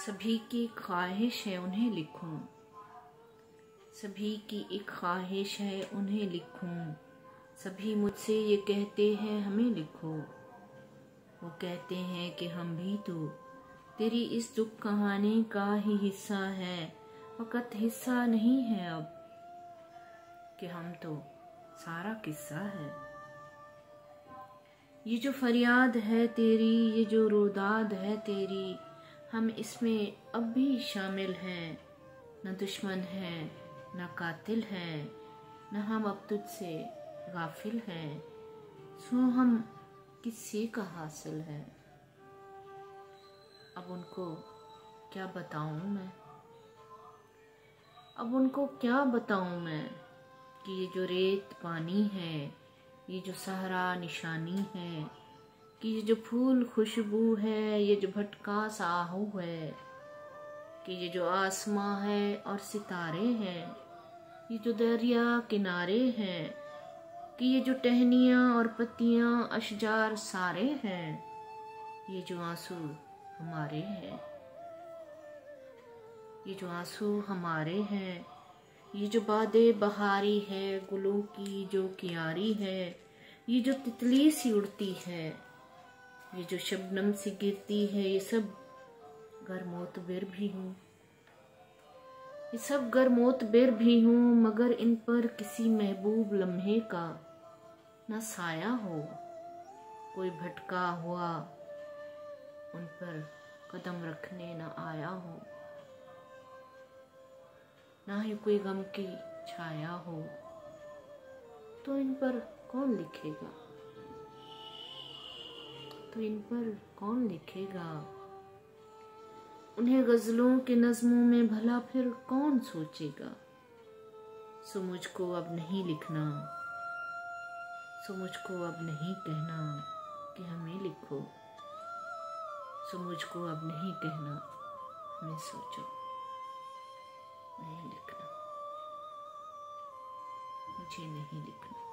सभी की ख्वाहिश है उन्हें लिखूं, सभी की एक ख्वाहिश है उन्हें लिखूं। सभी मुझसे ये कहते हैं हमें लिखो, वो कहते हैं कि हम भी तो तेरी इस दुख कहानी का ही हिस्सा है। फकत हिस्सा नहीं है अब कि हम तो सारा किस्सा है। ये जो फरियाद है तेरी, ये जो रुदाद है तेरी, हम इसमें अब भी शामिल हैं। न दुश्मन है न कातिल है, न हम अब तुझसे गाफिल हैं। सो हम किसी का हासिल है। अब उनको क्या बताऊं मैं, अब उनको क्या बताऊं मैं कि ये जो रेत पानी है, ये जो सहरा निशानी है, कि ये जो फूल खुशबू है, ये जो भटका साहू है, कि ये जो आसमां है और सितारे हैं, ये जो दरिया किनारे हैं, कि ये जो टहनियाँ और पत्तियाँ अशजार सारे हैं, ये जो आंसू हमारे हैं, ये जो आंसू हमारे हैं। ये जो बादे बहारी है, गुलों की जो कियारी है, ये जो तितली सी उड़ती है, ये जो शबनम सी गिरती है, ये सब गरमोतबिर भी हूँ, ये सब गरमोतबिर भी हूँ। मगर इन पर किसी महबूब लम्हे का न साया हो, कोई भटका हुआ उन पर कदम रखने न आया हो, ना ही कोई गम की छाया हो। तो इन पर कौन लिखेगा, तो इन पर कौन लिखेगा। उन्हें गजलों के नज़्मों में भला फिर कौन सोचेगा। सो मुझको अब नहीं लिखना, सो मुझको अब नहीं कहना कि हमें लिखो, सो मुझको अब नहीं कहना हमें सोचो। नहीं लिखना, मुझे नहीं लिखना।